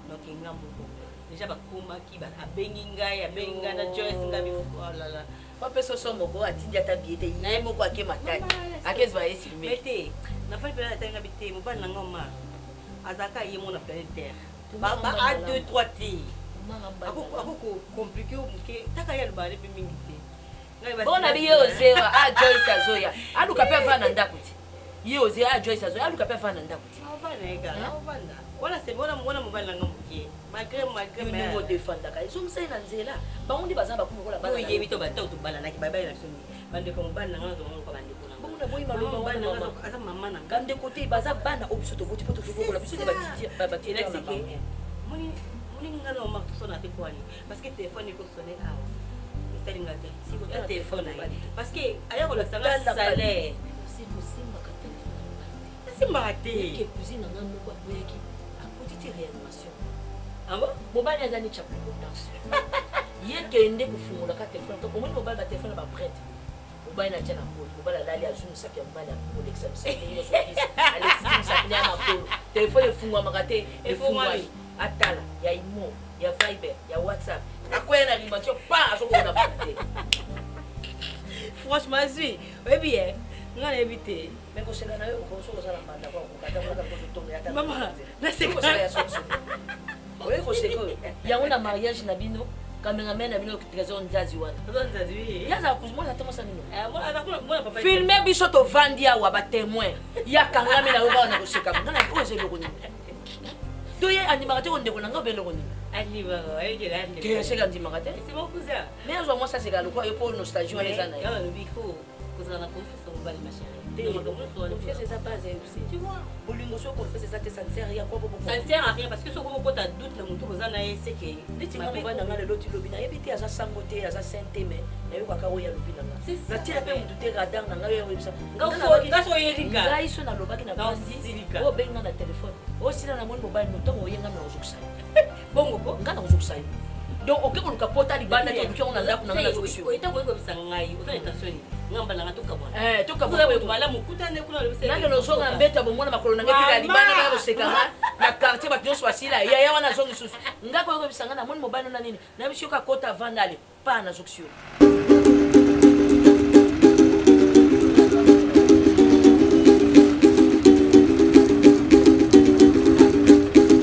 Donc il y a beaucoup. Déjà ba kuma ki ba abenginga ya benga na Joyce ngabi oh là là. Pas personne son moko atindi ata biete yé moko ake matati. Akezi ba esi me. Mete. Na pas bien ata ngabi te mo ba na ngoma. Azaka yé mon na planète Terre. Ba a 2 3 t. Ako compliqué o porque takaya lubale pe mingi te. Bon abi yo zero a Joyce azoya. Aluka pe va na ndakuti. Yo zero a Joyce azoya aluka pe va na ndakuti. Avanega, avanda. Voilà c'est bon mwana mobali nanga mokie. Malgré mais nous défendre ka. Ils sont ça na nzela. Ba on dit baza ba kuma kola bana. Oui yebito ba to bala na ki baba na soni. Bande ko mobali nanga zo ko bande ko na. Ba na boyi maloba wana asa mama na. Gande côté baza bana obiso to voti poto kola biso de ba titi ba titi na ba. Moni ngana o makto sona te kwani. Parce que téléphone ko sonner a. Italinga te. Si ko téléphone parce que aya ko la sanga salaire. C'est possible ka téléphone. C'est maté. Que cuisine na moko boyaki. A petite réanimation. Ah bon? Mobile est un chapeau d'importance. Il y a qu'un kufungula ka téléphone. Donc au moins mobile ba téléphone ba prête. Mobile na tena pour. Mobile la ali azunu sapia mobile pour l'exemple. Allez si sapia na pour. Téléphone fungwa makate, fungwa atala, ya imo, ya Viber, ya WhatsApp. Akoya na limation pas azoko na prête. Franchement, oui. Oui bien. On a évité. Mais quand c'est là, on se pose à la bande. Maman, là c'est quoi? Oui, il y a un mariage nabino, cameraman nabino qui trésor nzazi wana. Nzazi. Ya za kuzuma na temo sanino. Moi papa. Filmer biso to vandia wa ba témoin. Ya kangami na yoba na kosheka. Ngana ko ze lokoni. Do ye animateur ndeko na ngobe lokoni. Animateur, ayi ke la ndeko. Ke se ka animateur. C'est beaucoup ça. Mais azo moi ça c'est galo quoi, yo pour nostalgie wana ezana. Ya no biko. Kozana confiance au bali ma chérie. Confiance c'est ça base aussi. Tu vois. Bolingo so confiance ça te ça ne sert à rien quoi pour. Ça ne sert à rien parce que ce qu'on peut ta doute le mutu kozana c'est que nditi ma baba na ngale loti lobina ebiti aza sangote aza sainte mais na yo kaka oya lobina nga. Na tira pe mutu te radar na ngale yo websa. Ngaso yelika. Ngai so na lobaki na bandi. O benga na téléphone. O sina na moni mobile no tongo yenga na ozuksa. Bongo ko ngana ozuksa. Donc ok on kapota libanda to on anda kuna ngana ozuksa. O itango ngo bisangai. O ta intention. Ngamba na toka bwana. Toka bwana bala mukutane kuna le bise. Nanga lozonga mbeta bomona makolo nanga tika libana kana kosekanga na quartier ba nyonso wasila ya wana zongi susu. Ngako yoko bisanga na moni mobile na nini? Na bisho ka kota vandale pa na zokisio.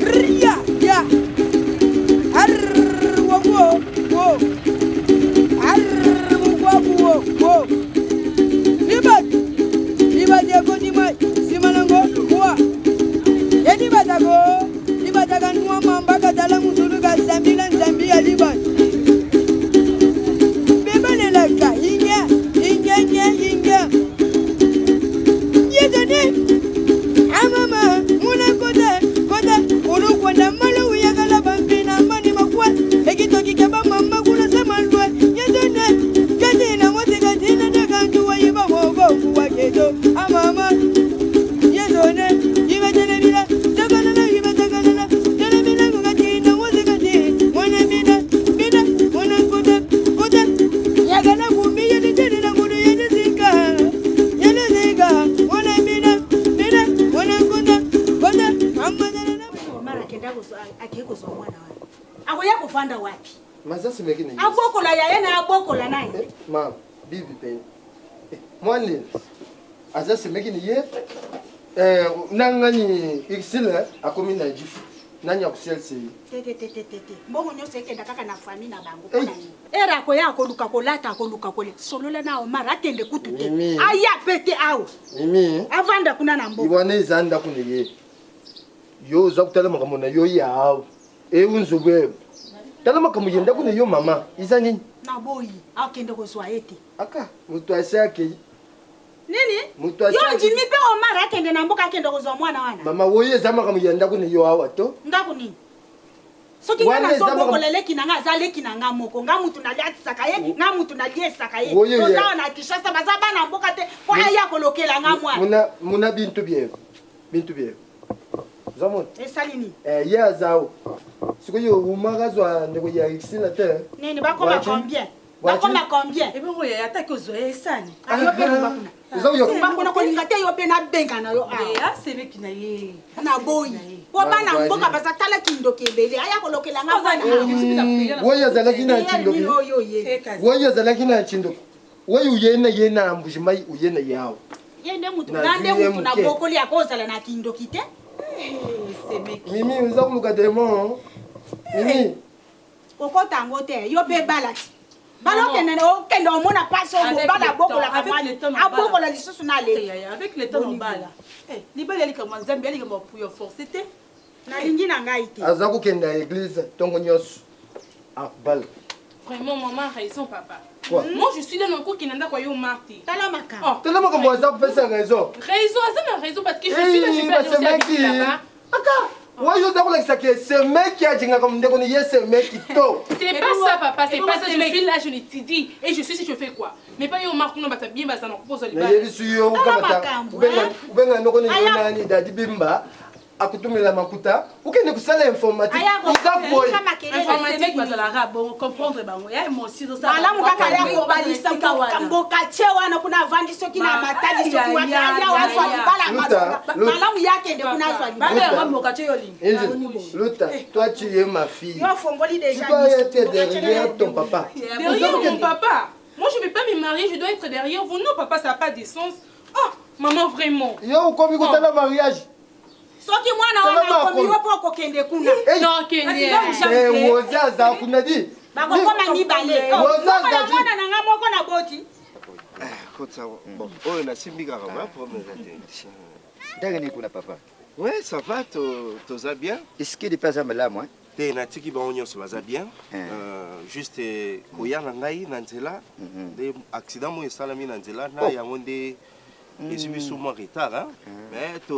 Ria ya. Arwa wo. Arwa wo. Ibadego ni mai simanango wa yedi badaga nuwa mamba ka dala musulu ka zambia liban bebele vanda wapi? Maza semeki ni. Abokola yaya na abokola naye. Mam, bibi pe. Mwani. Aza semeki ni ye. Nangani ikisile akomi na jifu. Nani akusielse. Tete. Mbongo nyose ekenda kaka na famille na bango. Era ko ya ko luka ko lata ko luka ko le. Solola na Omar atende kutu te. Aya pete awo. Mimi. Avanda kuna na mbogo. Ibone izanda kuneye. Yo zakutala makamona yo yawo. Unzobwe. Tala makamuyenda kune yo mama. Iza nini? Na boyi. Akende ko zwa ete. Aka, mutu asake. Nini? Mutu asake. Yo jimi pe Omar atende na mboka akende ko zwa mwana wana. Mama woye zama kamuyenda kune yo awa to. Ndako nini? Soki ngana soboko leleki na nga zaleki na nga moko nga mutu na liati sakaye nga mutu na liesi sakaye to za na Kishasa bazaba na mboka te kwa ya kolokela nga mwana muna bintu bie zamon esalini ya zao siko yo umagazwa ndeko ya ikisila te nini bakoma combien bakoma combien ebongo ya ataki ozoya esani ayo pe bakuna bakuna kolinga te yo pe na benga na yo a semeki na ye na boyi po bana mboka bazatala kindoki ebele aya kolokela nga mwana woye zalaki na kindoki woye zalaki na kindoki woye uyena mbujimai uyena yao yende mutu na bokoli akozala na kindoki te Mimi uza kuluka demo Mimi kokota ngo te yo pe balati balo kenene o kendo mona paso mo bala bokola kamani abokola lisusu na le avec le temps on bala libali ali kama nzambe ali kama puyo force te na lingi na ngai te azaku kenda église tongo nyos bal Vraiment, maman a raison, papa. Quoi? Moi, je suis là dans le cours qui n'a pas eu au mardi. T'as la maca. T'as la maca, moi, ça peut faire raison. Raison, ça n'a raison parce que je suis là, je vais aller aussi habiter là-bas. Moi, je sais pas que c'est ce mec qui a dit comme on dit, c'est mec qui tôt. C'est pas ça, papa, c'est pas ça. Je suis là, je l'ai dit. Et je sais si je fais quoi. Mais pas au mardi, on va bien, ça n'en pose pas. Mais je suis au Kabata. Ou bien, on a dit bimba. Akutumela makuta ukende kusala informatique uzaboy informatique bazala bon comprendre bango ya emotion do ça malamu kaka ya ko balisa mboka chewa na kuna vandi soki na matali soki wa ya wa swali bala malamu yake ndio kuna swali bala mboka cheyo Luta toi tu es ma fille yo fongoli déjà tu dois être derrière ton papa derrière mon papa moi je vais pas me marier je dois être derrière vous non papa ça n'a pas de sens oh maman vraiment yo komi kutala mariage soki mwana wana komiwe po kokende kuna non kende wozaza kuna di bakokoma mibale wozaza mwana nanga moko na boti kotsa bon oyo nasimbi kaka ba problème za ndenge ni kuna papa ouais ça va toza bien est-ce que depuis ça là moi te natiki bango nyonso baza bien juste koya na ngai na nzela nde accident mo esalami na nzela na yango nde et je suis souvent en retard, mais tu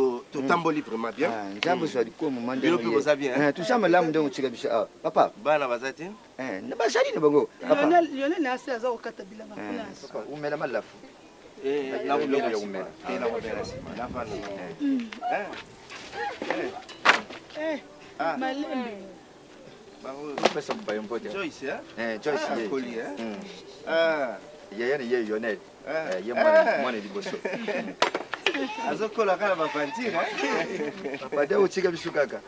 tamboli vraiment bien. J'aime ça du coup, moment de. Vous bien. Tout ça, mais là, on tu as papa. Bana bazati. Ne pas salir de bongo. Lionel n'a assez à ça au catabila. On met la malle là. Là où l'on met. Et là où on met. Pesa mpa yompote. Joyce, Joyce. Coli, Yaya ni yeye Lionel. Mwana liboso. Azokola kala ba pantire. Papa da uchika bisukaka.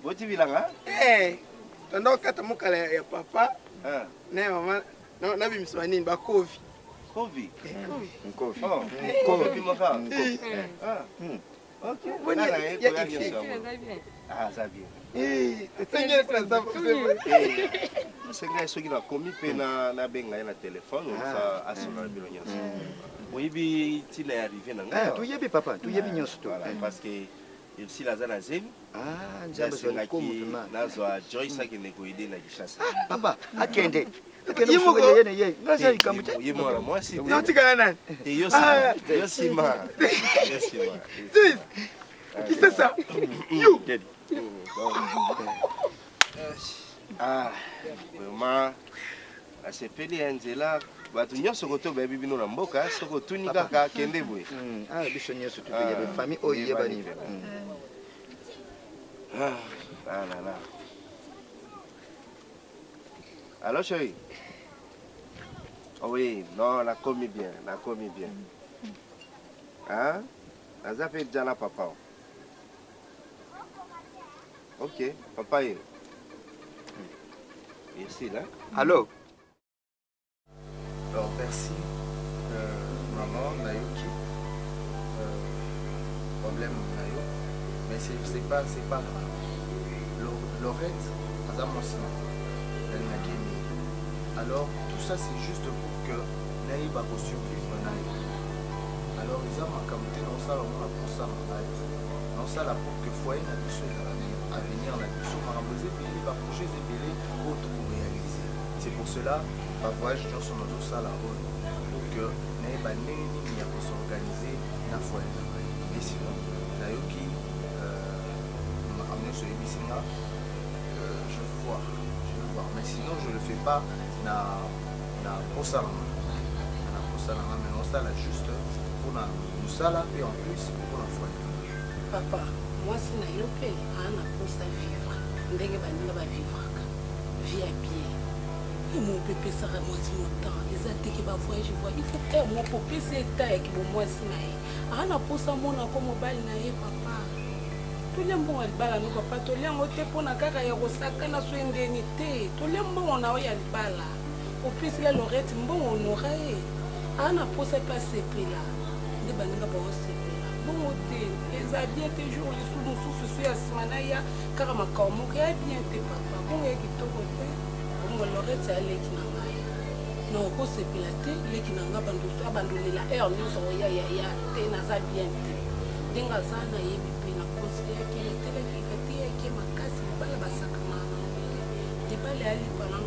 Boti bilanga? Tondo kata mukala ya papa. Na mama na bimiswa nini ba kovi. Kovi. Kovi. Kovi maka. OK. Bona ya ça bien. Sengele ça. Senga soki na komi pe na benga na téléphone ça asona bilo nyonso. Oyibi tina ya arrivé na nga. Tu yebi papa, tu yebi nyonso to. Parce que il si la zana zemi. Nzambe so na komu ma. Nazwa Joyce ki neko aider na Kishasa. Papa, akende. Akende mfuko yeye yeye. Ngaza ikamucha. Yemo la moi si. Natika nani? Yosima. Yosima. Qui c'est ça? You. Vraiment asepeli ya nzela bato nyonso koto bayebi bino na mboka soko tuni kaka kende boye biso nyonso toyebe famille oyo yebani là. Alors chérie? Oui, non, la commis bien. Hein? Naza fait déjà la papa. Ok, papa est. Merci là. Allô? Alors, merci, maman, Nayoki. Problème, Nayo. Mais c'est pas grave. Laurette, Madame Mossina, elle n'a gagné. Alors, tout ça, c'est juste pour que Naï va survivre. Alors, ils ont makamté dans ça, on a pour ça, dans ça, là, pour que foyer n'a à venir, on a pu sur Marabosé, il va projet des bélés autres pour réaliser. C'est pour cela, ma voyage dans son auto, ça, là, pour que Naï va s'organiser dans le foyer. Et sinon, Nayoki, m'a amené sur les Bissina, je veux voir. Mais sinon, je ne le fais pas dans Posalama. Mais non, ça, là, juste pour nous, ça, là, et en plus, pour la foyer. Papa, moi, si je suis à vivre, je vais vivre. Vie à pied. Et mon pépé sera moi si longtemps. Les athées qui vont voyager, il faut que mon pépé s'étaille qui vont moi si naïe. Ah, na pour ça, mon comme balle naïe, papa. Tous les bons albala, nous, papa, tous les mots pour na kaka ya rosaka na so indemnité. Tous les bons on a eu albala. Au plus, la Lorette, bon, on aurait. Ah, na pour ça, pas ces là. Des bandes pas aussi. Bon, les habits toujours les sous à Simanaya, car ma comme bien tes papa. Bon, et qui te côté. Bon, Lorette, c'est allé qui n'a pas. Non, on s'est pilaté, les qui n'ont pas abandonné la air, nous sommes ya, t'es n'a bien. Dengazana, et puis la conseillère qui était là, qui était ma casse, il va la sacrement. Des balles à l'ippalan,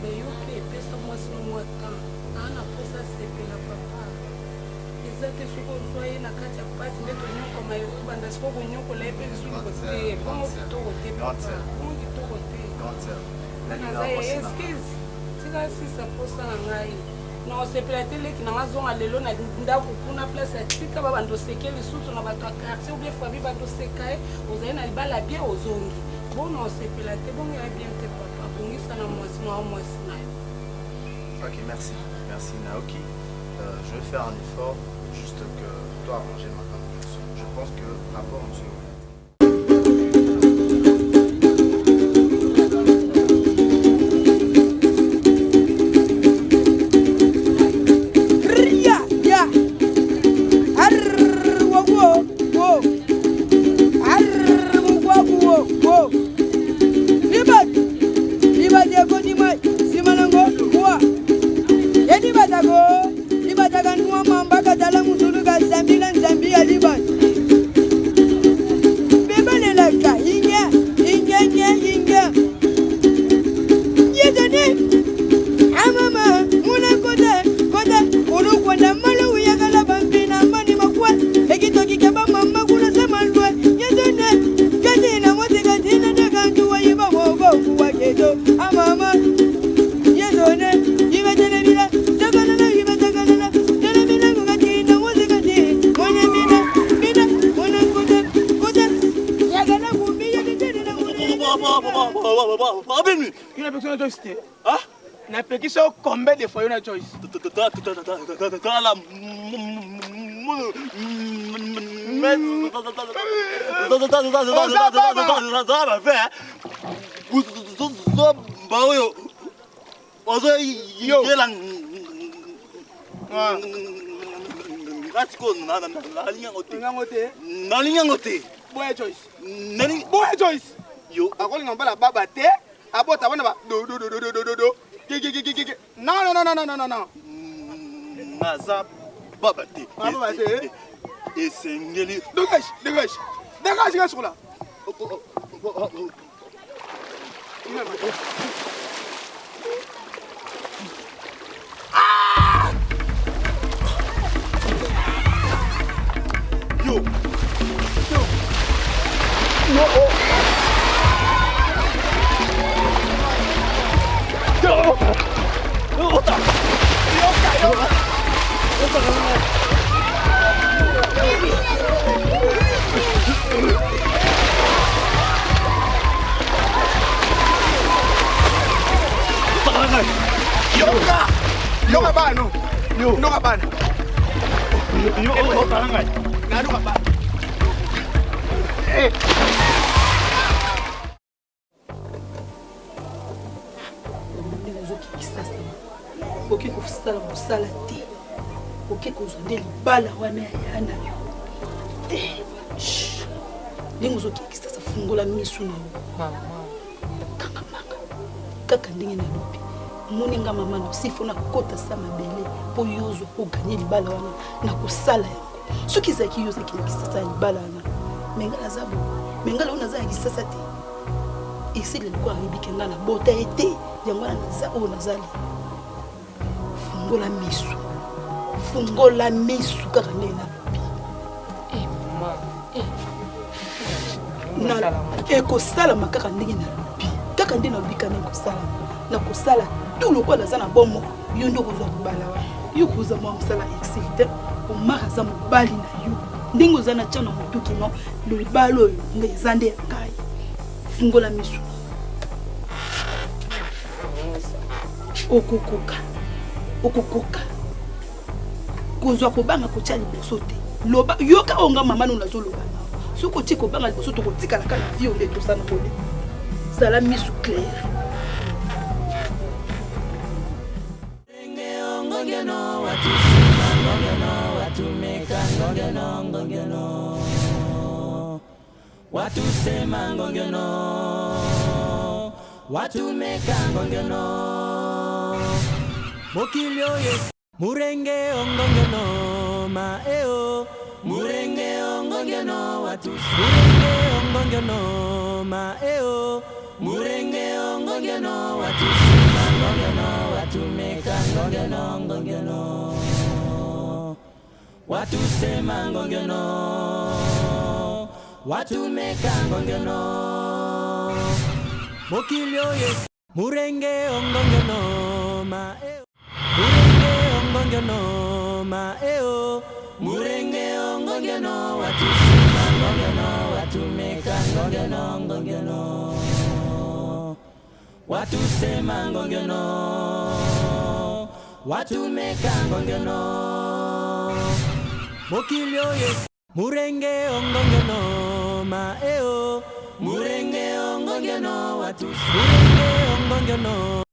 mais yo, pèse moi sur moi temps. Ah, na pour ça, c'est la papa. Exacte ce qu'on soit na kati ya pasi nde tonyoko mayo banda siko konyoko la epe bisu kote bongo kitoko te papa bongo kitoko te excuse tika sisa posa na ngai na osepela te leki na ngazonga lelo na ndako kuna place ya tika babanda oseke lisusu na bato ya quartier ou bien famille banda oseka ye ozali na libala bien ozongi bona osepela te bongo ya bien te papa bongisa na mwasi na yo. Ok, merci Naoki. Je vais faire un effort. Juste que toi arranger ma communication. Je pense que rapport monsieur. Qui sont combien de fois on a Joyce? Non. Naza Babate. Et c'est Ngeli. Dégage, reste là. Yo. Yoga bano. Yoga bano. kosala mosala te oke kozwa nde libala wana ya na yo ndenge ozokekisa sa fungola misu na yo kaka ndenge nalobi moninga mama na sifo na kota sa mabele mpo yo ozwa koganye libala wana na kosala yango soki ezalaki yo ozaki na kisasa ya libala wana menga naza bo menga leo naza ya kisasa te esili loko ayebike nga na bota ye te yango wana naza oyo nazali fungola misu kaka ndenge nalobi ekosalama kaka ndenge nalobi kaka nde nalobi kana ekosalama na kosala tout lokola naza na bomo yo nde okozwa kobala wana yo koza mwa mosala exilite omaka aza mobali na yo ndenge oza na tia na motuki no libala oyo nga eza nde ya ngai fungola misu okokoka kozwa kobanga kotia liboso te loba yoka onga mama nuna azoloba nao soki otie kobanga liboso tokotikala kaka na vie onde tosana kole zala misu claire watusema ngongeno watumeka ngongeno mokili oyo murenge ongongeno maeo murenge ongongeno watusenge ongongeno maeo murenge ongongeno watusema ngongeno watumeka ngongeno ngongeno watusema ngongeno watumeka ngongeno mokili oyo murenge ongongeno maeo murenge ongongeno maeo murenge ongongeno watusema ngongeno watumeka ngongeno ngongeno watusema ngongeno watumeka ngongeno mokili oyo murenge ongongeno maeo murenge ongongeno watusenge ongongeno